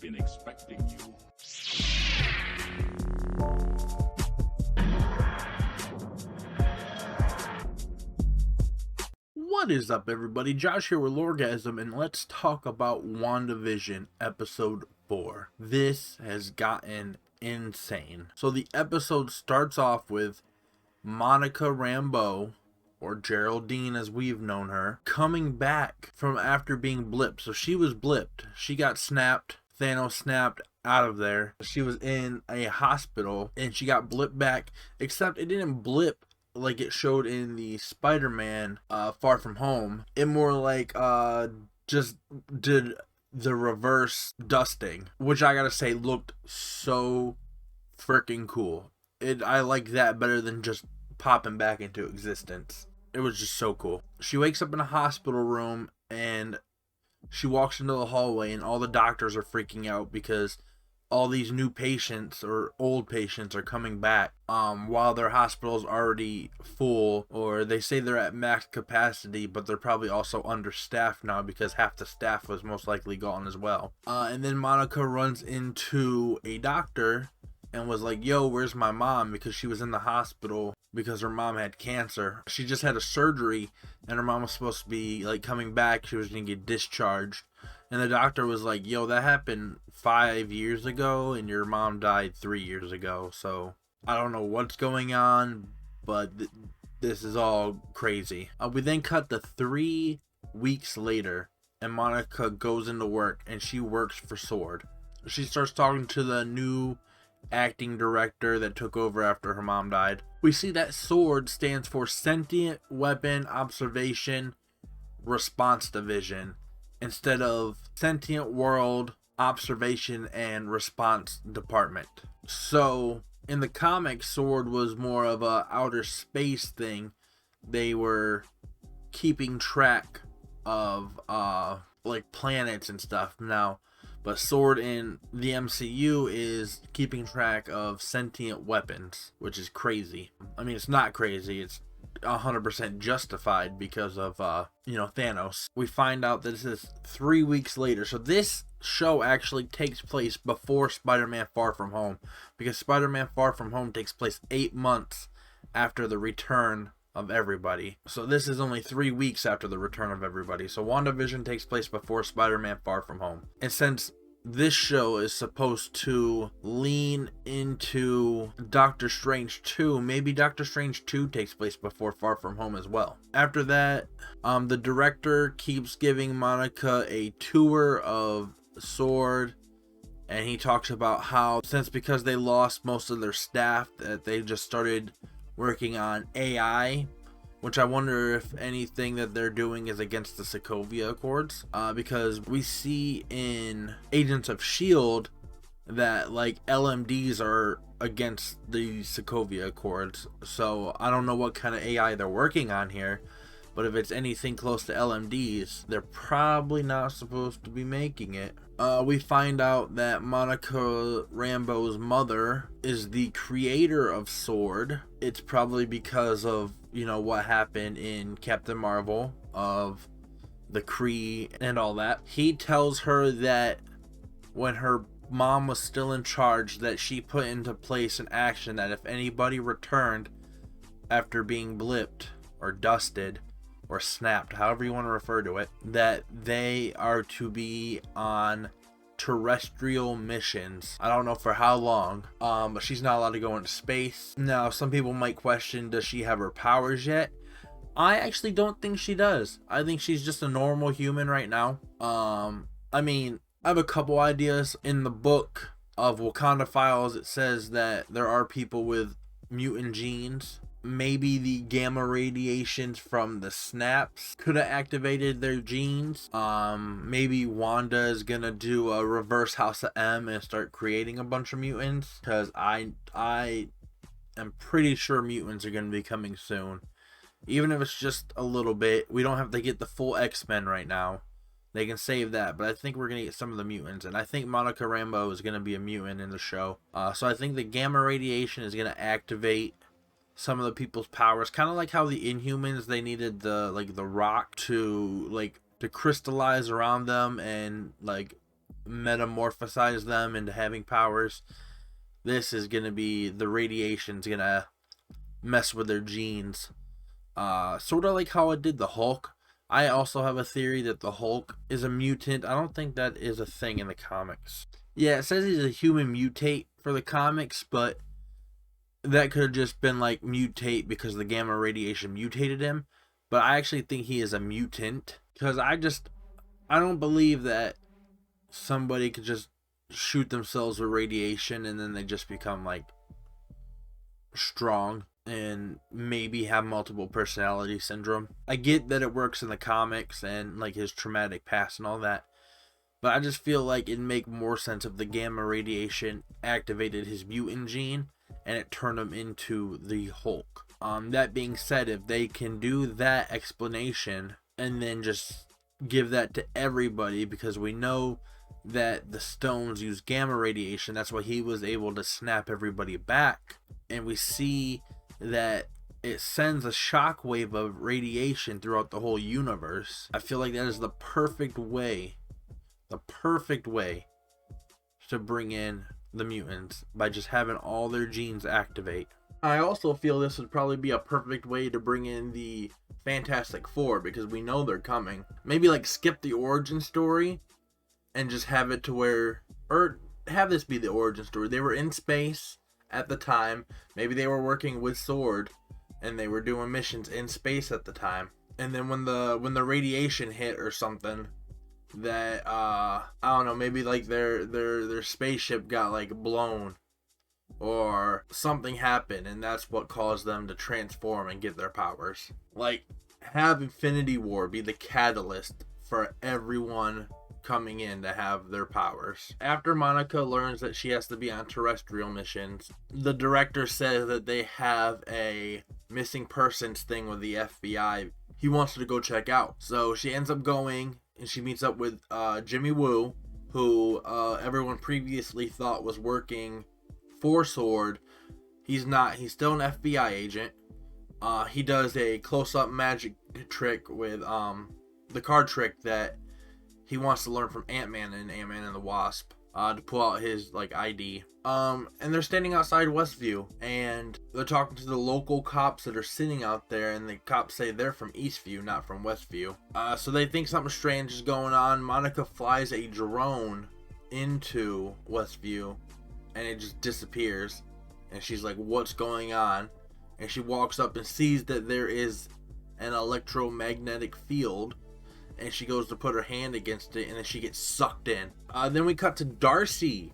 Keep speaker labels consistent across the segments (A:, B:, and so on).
A: been expecting you.
B: What is up, everybody? Josh here with Lorgasm, and let's talk about WandaVision Episode 4. This has gotten insane. So the episode starts off with Monica Rambeau, or Geraldine as we've known her, coming back from after being blipped. So she was blipped. She got snapped. Thanos snapped out of there. She was in a hospital, and she got blipped back, except it didn't blip like it showed in the Spider-Man Far From Home. It more like just did the reverse dusting, which I gotta say looked so freaking cool. I like that better than just popping back into existence. It was just so cool. She wakes up in a hospital room and she walks into the hallway, and all the doctors are freaking out because all these new patients or old patients are coming back while their hospital's already full, or they say they're at max capacity, but they're probably also understaffed now because half the staff was most likely gone as well. And then Monica runs into a doctor and was like, yo, where's my mom? Because she was in the hospital because her mom had cancer. She just had a surgery and her mom was supposed to be like coming back. She was going to get discharged. And the doctor was like, yo, that happened 5 years ago and your mom died 3 years ago. So I don't know what's going on, but this is all crazy. We then cut to 3 weeks later, and Monica goes into work and she works for SWORD. She starts talking to the new acting director that took over after her mom died. We see that SWORD stands for Sentient Weapon Observation Response Division, instead of Sentient World Observation and Response Department. So in the comics, SWORD was more of a outer space thing. They were keeping track of like planets and stuff now, but SWORD in the MCU is keeping track of sentient weapons, which is crazy. I mean, it's not crazy, it's 100% justified because of Thanos. We find out that this is 3 weeks later. So this show actually takes place before Spider-Man Far From Home, because Spider-Man Far From Home takes place 8 months after the return of everybody. So this is only 3 weeks after the return of everybody. So WandaVision takes place before Spider-Man Far From Home. And since this show is supposed to lean into Doctor Strange 2, maybe Doctor Strange 2 takes place before Far From Home as well. After that, the director keeps giving Monica a tour of SWORD, and he talks about how because they lost most of their staff, that they just started working on AI, which I wonder if anything that they're doing is against the Sokovia Accords, because we see in Agents of S.H.I.E.L.D. that like LMDs are against the Sokovia Accords. So I don't know what kind of AI they're working on here, but if it's anything close to LMDs, they're probably not supposed to be making it. We find out that Monica Rambeau's mother is the creator of SWORD. It's probably because of, what happened in Captain Marvel, of the Kree and all that. He tells her that when her mom was still in charge, that she put into place an action that if anybody returned after being blipped or dusted or snapped, however you want to refer to it, that they are to be on terrestrial missions. I don't know for how long, but she's not allowed to go into space. Now, some people might question, does she have her powers yet? I actually don't think she does. I think she's just a normal human right now. I mean, I have a couple ideas. In the book of Wakanda Files, it says that there are people with mutant genes. Maybe the gamma radiations from the snaps could have activated their genes. Maybe Wanda is gonna do a reverse House of M and start creating a bunch of mutants, because I am pretty sure mutants are gonna be coming soon, even if it's just a little bit. We don't have to get the full X-Men right now. They can save that, but I think we're gonna get some of the mutants, and I think Monica Rambeau is gonna be a mutant in the show. So I think the gamma radiation is gonna activate some of the people's powers, kind of like how the Inhumans, they needed the rock to crystallize around them and metamorphosize them into having powers. This is going to be, the radiation's going to mess with their genes. Sort of like how it did the Hulk. I also have a theory that the Hulk is a mutant. I don't think that is a thing in the comics. Yeah, it says he's a human mutate for the comics, but that could have just been like mutate because the gamma radiation mutated him. But I actually think he is a mutant, because I don't believe that somebody could just shoot themselves with radiation and then they just become like strong and maybe have multiple personality syndrome. I get that it works in the comics and like his traumatic past and all that, but I just feel like it'd make more sense if the gamma radiation activated his mutant gene and it turned him into the Hulk. That being said, if they can do that explanation and then just give that to everybody, because we know that the stones use gamma radiation, that's why he was able to snap everybody back, and we see that it sends a shockwave of radiation throughout the whole universe. I feel like that is the perfect way to bring in the mutants, by just having all their genes activate. I also feel this would probably be a perfect way to bring in the Fantastic Four, because we know they're coming. Maybe like skip the origin story and just have it to where, or have this be the origin story. They were in space at the time. Maybe they were working with Sword and they were doing missions in space at the time. And then when the radiation hit or something, that I don't know, maybe like their spaceship got like blown or something happened, and that's what caused them to transform and get their powers. Like, have Infinity War be the catalyst for everyone coming in to have their powers. After Monica learns that she has to be on terrestrial missions, the director says that they have a missing persons thing with the FBI he wants her to go check out. So she ends up going and she meets up with Jimmy Woo, who everyone previously thought was working for Sword. He's not. He's still an FBI agent. He does a close-up magic trick with the card trick that he wants to learn from Ant-Man and Ant-Man and the Wasp to pull out his like ID. And they're standing outside Westview and they're talking to the local cops that are sitting out there, and the cops say they're from Eastview, not from Westview. So they think something strange is going on. Monica flies a drone into Westview and it just disappears, and she's like, what's going on? And she walks up and sees that there is an electromagnetic field, and she goes to put her hand against it, and then she gets sucked in. Then we cut to Darcy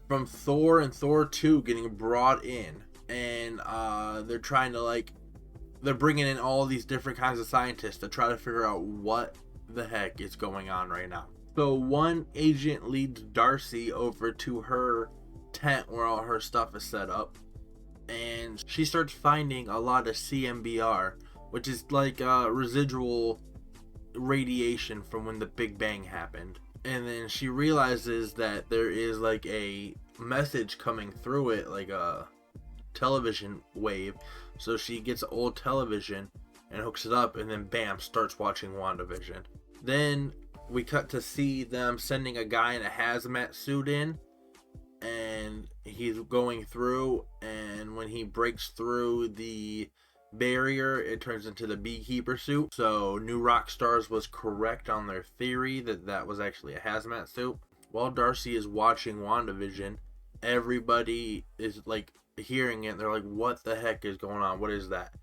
B: from Thor and Thor 2 getting brought in, and they're trying to they're bringing in all these different kinds of scientists to try to figure out what the heck is going on right now. So one agent leads Darcy over to her tent where all her stuff is set up, and she starts finding a lot of CMBR, which is like residual radiation from when the Big Bang happened. And then she realizes that there is like a message coming through it, like a television wave. So she gets an old television and hooks it up, and then bam, starts watching WandaVision. Then we cut to see them sending a guy in a hazmat suit in, and he's going through, and when he breaks through the barrier, it turns into the beekeeper suit. So New Rockstars was correct on their theory that that was actually a hazmat suit. While Darcy is watching WandaVision, everybody is like hearing it. They're like, what the heck is going on? What is that?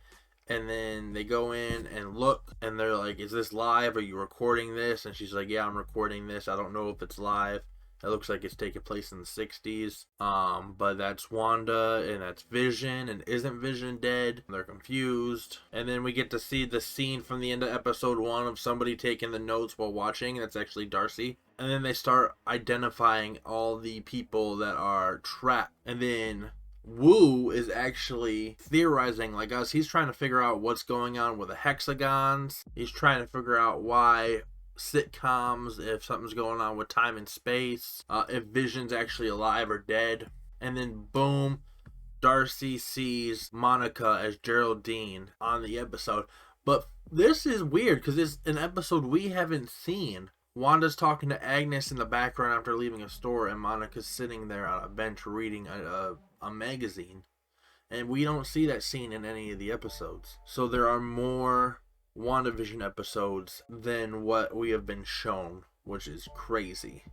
B: And then they go in and look, and they're like, is this live? Are you recording this? And she's like, yeah, I'm recording this. I don't know if it's live. It looks like it's taking place in the 60s. But that's Wanda and that's Vision. And isn't Vision dead? They're confused. And then we get to see the scene from the end of episode 1 of somebody taking the notes while watching. That's actually Darcy. And then they start identifying all the people that are trapped. And then Wu is actually theorizing like us. He's trying to figure out what's going on with the hexagons. He's trying to figure out why sitcoms, if something's going on with time and space, if Vision's actually alive or dead. And then boom, Darcy sees Monica as Geraldine on the episode. But this is weird because it's an episode we haven't seen Wanda's talking to Agnes in the background after leaving a store, and Monica's sitting there on a bench reading a magazine. And we don't see that scene in any of the episodes. So there are more WandaVision episodes than what we have been shown, which is crazy.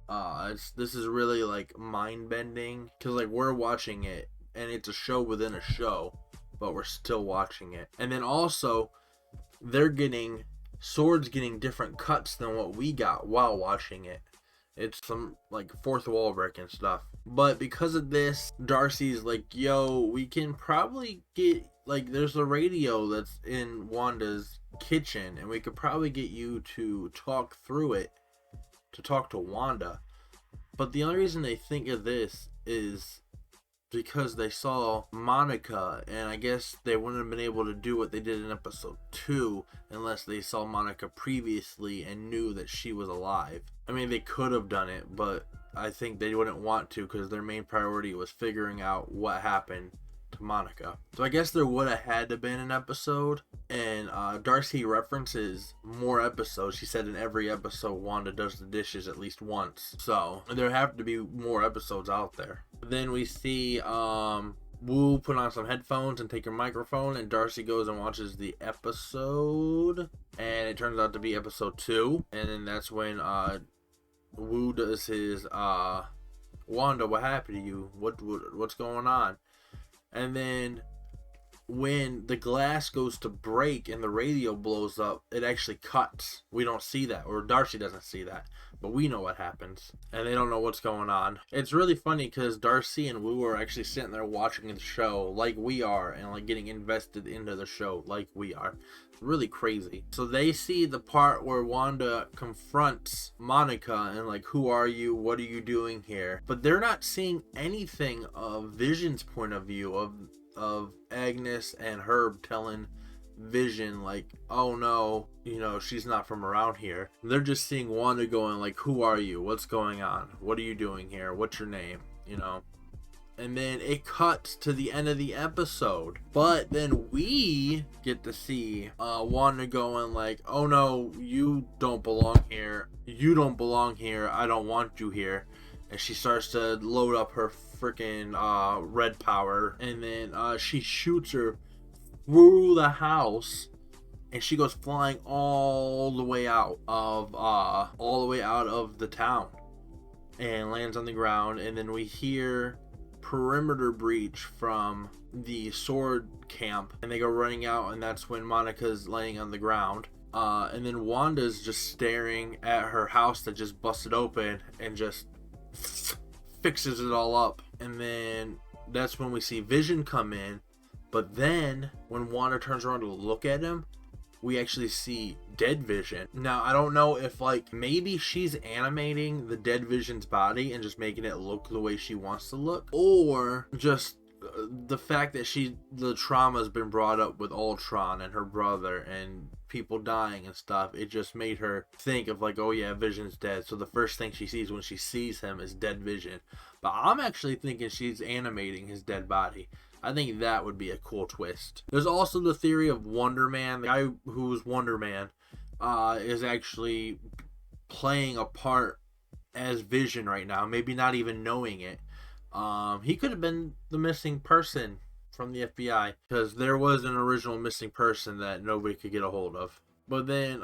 B: This is really like mind-bending, because like we're watching it, and it's a show within a show, but we're still watching it. And then also, they're getting Sword's getting different cuts than what we got while watching it. It's some like fourth wall breaking stuff. But because of this, Darcy's like, yo, we can probably get, like, there's a radio that's in Wanda's kitchen, and we could probably get you to talk through it, to talk to Wanda. But the only reason they think of this is because they saw Monica, and I guess they wouldn't have been able to do what they did in episode 2 unless they saw Monica previously and knew that she was alive. I mean, they could have done it, but I think they wouldn't want to, because their main priority was figuring out what happened to Monica. So I guess there would have had to been an episode, and Darcy references more episodes. She said in every episode Wanda does the dishes at least once, so there have to be more episodes out there. Then we see Wu put on some headphones and take her microphone, and Darcy goes and watches the episode, and it turns out to be episode 2, and then that's when Wu does his Wanda, what happened to you? What's going on? And then when the glass goes to break and the radio blows up, it actually cuts. We don't see that, or Darcy doesn't see that, but we know what happens, and they don't know what's going on. It's really funny because Darcy and Wu are actually sitting there watching the show like we are, and like getting invested into the show like we are. Really crazy. So they see the part where Wanda confronts Monica and like, who are you? What are you doing here? But they're not seeing anything of Vision's point of view of Agnes and Herb telling Vision like, oh no, you know, she's not from around here. They're just seeing Wanda going like, who are you? What's going on? What are you doing here? What's your name? You know? And then it cuts to the end of the episode. But then we get to see Wanda going like, oh no, you don't belong here. You don't belong here. I don't want you here. And she starts to load up her freaking red power. And then she shoots her through the house. And she goes flying all the way out of the town. And lands on the ground. And then we hear perimeter breach from the Sword camp, and they go running out, and that's when Monica's laying on the ground, and then Wanda's just staring at her house that just busted open and just fixes it all up. And then that's when we see Vision come in, but then when Wanda turns around to look at him, we actually see dead Vision. Now, I don't know if like maybe she's animating the dead Vision's body and just making it look the way she wants to look, or just the fact that the trauma's been brought up with Ultron and her brother and people dying and stuff. It just made her think of like, oh yeah, Vision's dead. So the first thing she sees when she sees him is dead Vision. But I'm actually thinking she's animating his dead body. I think that would be a cool twist. There's also the theory of Wonder Man. The guy who's Wonder Man is actually playing a part as Vision right now, maybe not even knowing it. He could have been the missing person from the FBI, because there was an original missing person that nobody could get a hold of. But then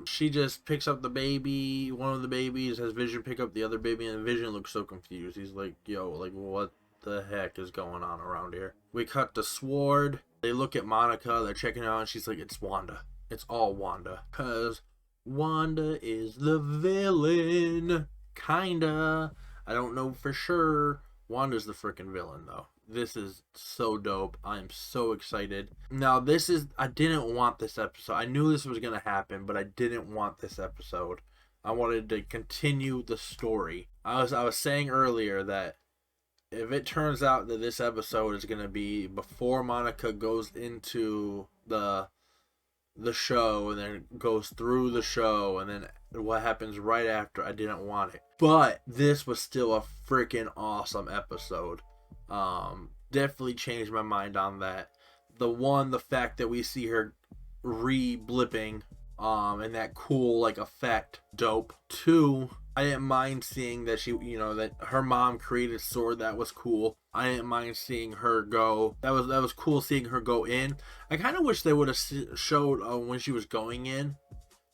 B: she just picks up the baby, one of the babies, has Vision pick up the other baby, and Vision looks so confused. He's like, yo, like what the heck is going on around here? We cut to Sword. They look at Monica, they're checking out, and she's like, it's Wanda. It's all Wanda. Because Wanda is the villain. Kinda. I don't know for sure. Wanda's the freaking villain, though. This is so dope. I am so excited. Now, I didn't want this episode. I knew this was going to happen, but I didn't want this episode. I wanted to continue the story. I was saying earlier that if it turns out that this episode is going to be before Monica goes into the show and then goes through the show and then what happens right after, I didn't want it. But this was still a freaking awesome episode. Definitely changed my mind on that. The fact that we see her re-blipping and that cool like effect, dope. 2, I didn't mind seeing that she, that her mom created a sword. That was cool. I didn't mind seeing her go. That was cool seeing her go in. I kind of wish they would have showed when she was going in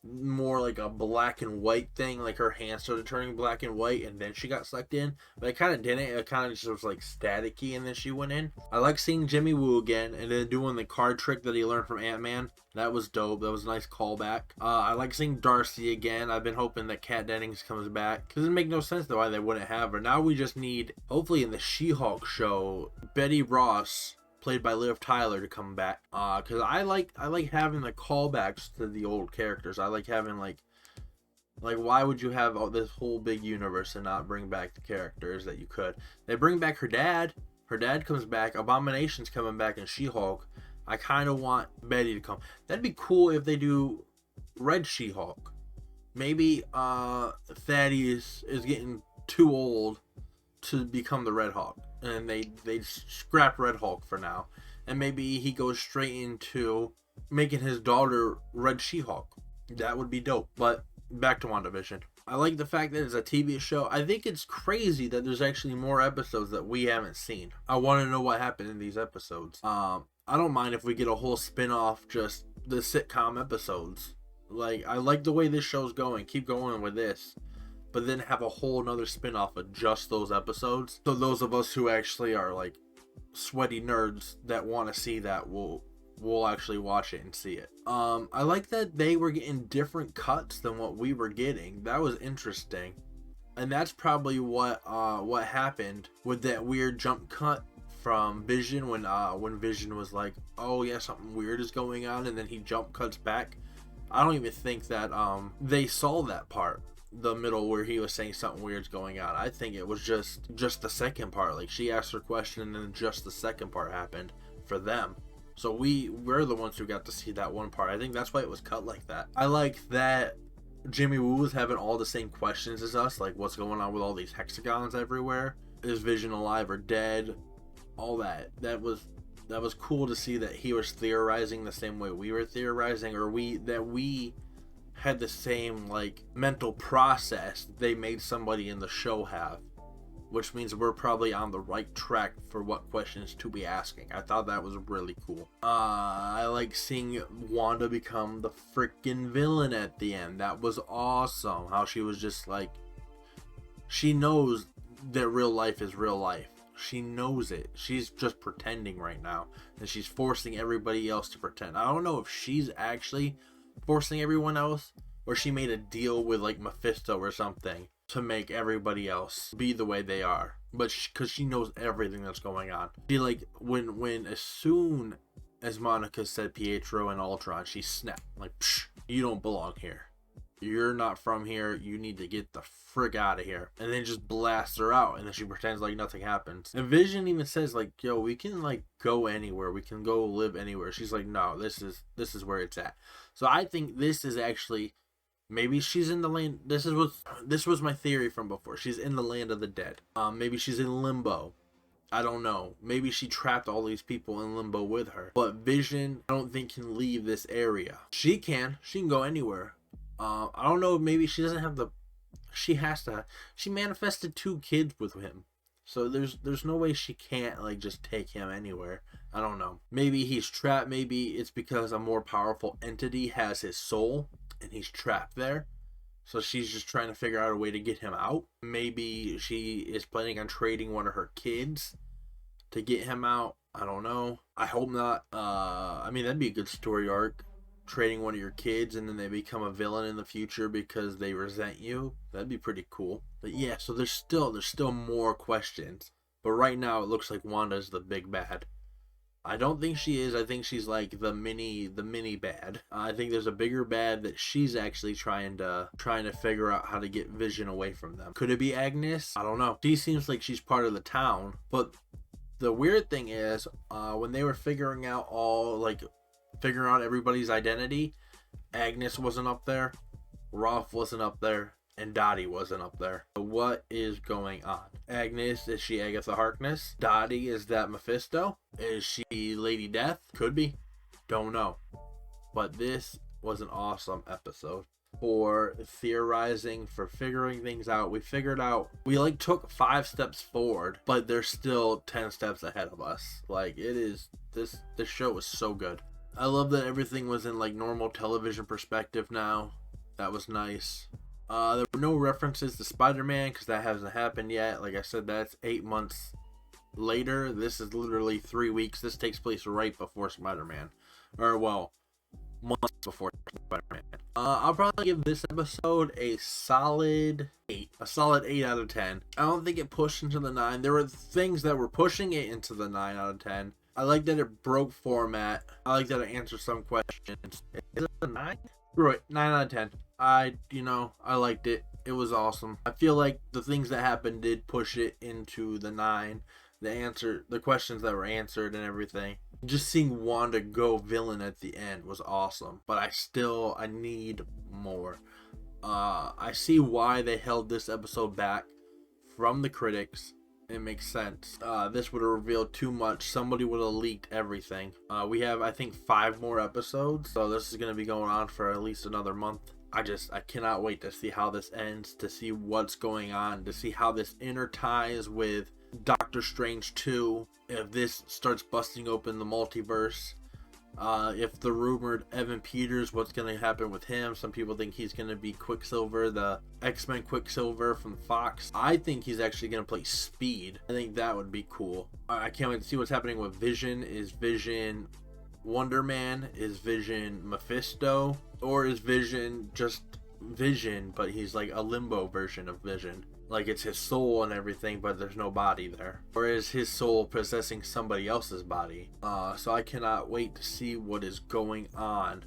B: more like a black and white thing, like her hands started turning black and white and then she got sucked in, but it kind of didn't. It kind of just was like staticky and then she went in. I like seeing Jimmy Woo again and then doing the card trick that he learned from Ant-Man. That was dope. That was a nice callback. I like seeing Darcy again. I've been hoping that Kat Dennings comes back. Doesn't make no sense though why they wouldn't have her. Now we just need, hopefully in the She-Hulk show, Betty Ross, played by Liv Tyler, to come back, because I like having the callbacks to the old characters. I like having like why would you have all this whole big universe and not bring back the characters that you could? They bring back her dad comes back, Abomination's coming back in She-Hulk. I kind of want Betty to come. That'd be cool if they do Red She-Hulk. Maybe Thaddeus is getting too old to become the Red Hulk, and they scrap Red Hulk for now, and maybe he goes straight into making his daughter Red She-Hulk. That would be dope. But back to WandaVision. I like the fact that it's a TV show. I think it's crazy that there's actually more episodes that we haven't seen. I want to know what happened in these episodes. I don't mind if we get a whole spin-off, just the sitcom episodes. Like, I like the way this show's going. Keep going with this. But then have a whole nother spin-off of just those episodes. So those of us who actually are like sweaty nerds that want to see that will actually watch it and see it. I like that they were getting different cuts than what we were getting. That was interesting. And that's probably what happened with that weird jump cut from Vision when Vision was like, oh yeah, something weird is going on, and then he jump cuts back. I don't even think that they saw that part, the middle where he was saying something weird's going on. I think it was just the second part. Like, she asked her question and then just the second part happened for them. So we're the ones who got to see that one part. I think that's why it was cut like that. I like that Jimmy Woo was having all the same questions as us, like what's going on with all these hexagons everywhere? Is Vision alive or dead? All that. That was cool to see that he was theorizing the same way we were theorizing, or we had the same like mental process they made somebody in the show have, which means we're probably on the right track for what questions to be asking. I thought that was really cool. I like seeing Wanda become the freaking villain at the end. That was awesome. How she was just like, she knows that real life is real life. She knows it. She's just pretending right now, and she's forcing everybody else to pretend. I don't know if she's actually forcing everyone else, or she made a deal with like Mephisto or something to make everybody else be the way they are, but because she knows everything that's going on. She like when as soon as Monica said Pietro and Ultron, she snapped like, psh, you don't belong here, you're not from here, you need to get the frick out of here, and then just blasts her out, and then she pretends like nothing happens. And Vision even says like, yo, we can like go anywhere, we can go live anywhere. She's like, no, this is where it's at. So I think this is actually, maybe she's in the land. This was my theory from before. She's in the land of the dead. Maybe she's in limbo. I don't know. Maybe she trapped all these people in limbo with her. But Vision, I don't think, can leave this area. She can. She can go anywhere. I don't know. Maybe she doesn't have the. She has to. She manifested 2 kids with him. So there's no way she can't like just take him anywhere. I don't know. Maybe he's trapped. Maybe it's because a more powerful entity has his soul and he's trapped there. So she's just trying to figure out a way to get him out. Maybe she is planning on trading one of her kids to get him out. I don't know. I hope not. I mean, that'd be a good story arc. Trading one of your kids and then they become a villain in the future because they resent you. That'd be pretty cool. But yeah, so there's still more questions. But right now it looks like Wanda's the big bad. I don't think she is. I think she's like the mini bad. I think there's a bigger bad that she's actually trying to figure out how to get Vision away from them. Could it be Agnes? I don't know. She seems like she's part of the town. But the weird thing is, when they were figuring out everybody's identity, Agnes wasn't up there, Rolf wasn't up there, and Dottie wasn't up there. So what is going on? Agnes, is she Agatha Harkness? Dottie, is that Mephisto? Is she Lady Death? Could be. Don't know. But this was an awesome episode. For theorizing, for figuring things out. We figured out, we like took 5 steps forward, but there's still 10 steps ahead of us. Like, it is, this show is so good. I love that everything was in like normal television perspective now. That was nice. There were no references to Spider-Man because that hasn't happened yet. Like I said, that's 8 months later. This is literally 3 weeks. This takes place right before Spider-Man, or well, months before Spider-Man. I'll probably give this episode a solid 8. A solid 8 out of 10. I don't think it pushed into the 9. There were things that were pushing it into the 9 out of 10. I like that it broke format. I like that it answered some questions. Is it a 9? Right, 9 out of 10. I liked it. It was awesome. I feel like the things that happened did push it into the 9. The questions that were answered and everything. Just seeing Wanda go villain at the end was awesome. But I need more. I see why they held this episode back from the critics. It makes sense. This would have revealed too much. Somebody would have leaked everything. We have, I think, 5 more episodes. So this is going to be going on for at least another month. I cannot wait to see how this ends, to see what's going on, to see how this interties with Doctor Strange 2, if this starts busting open the multiverse, if the rumored Evan Peters, what's going to happen with him. Some people think he's going to be Quicksilver, the X-Men Quicksilver from Fox. I think he's actually going to play Speed. I think that would be cool. I can't wait to see what's happening with Vision. Is Vision Wonder Man? Is Vision Mephisto? Or is Vision just Vision, but he's like a limbo version of Vision? Like, it's his soul and everything, but there's no body there. Or is his soul possessing somebody else's body? So I cannot wait to see what is going on.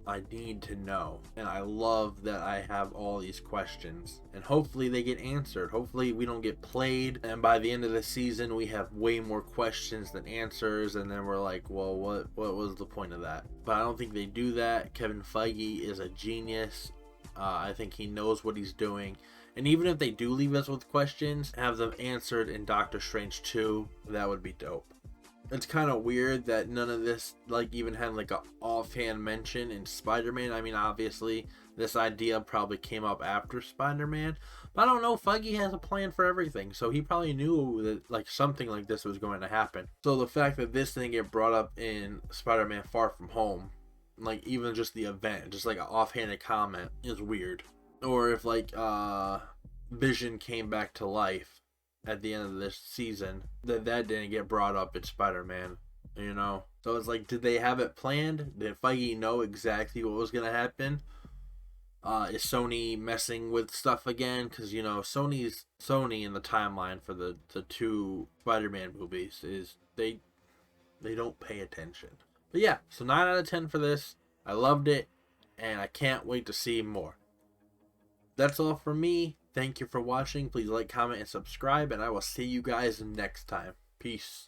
B: I need to know. And I love that I have all these questions. And hopefully they get answered. Hopefully we don't get played. And by the end of the season, we have way more questions than answers. And then we're like, well, what was the point of that? But I don't think they do that. Kevin Feige is a genius. I think he knows what he's doing. And even if they do leave us with questions, have them answered in Doctor Strange 2, that would be dope. It's kind of weird that none of this like even had like a offhand mention in Spider-Man. I mean, obviously this idea probably came up after Spider-Man, but I don't know, Feige has a plan for everything, so he probably knew that like something like this was going to happen. So the fact that this didn't get brought up in Spider-Man Far From Home, like even just the event, just like an offhanded comment, is weird. Or if like Vision came back to life at the end of this season, that didn't get brought up in Spider-Man, you know? So it's like, did they have it planned? Did Feige know exactly what was going to happen? Is Sony messing with stuff again? Because, you know, Sony in the timeline for the 2 Spider-Man movies is they don't pay attention. But yeah, so 9 out of 10 for this. I loved it, and I can't wait to see more. That's all from me. Thank you for watching. Please like, comment, and subscribe, and I will see you guys next time. Peace.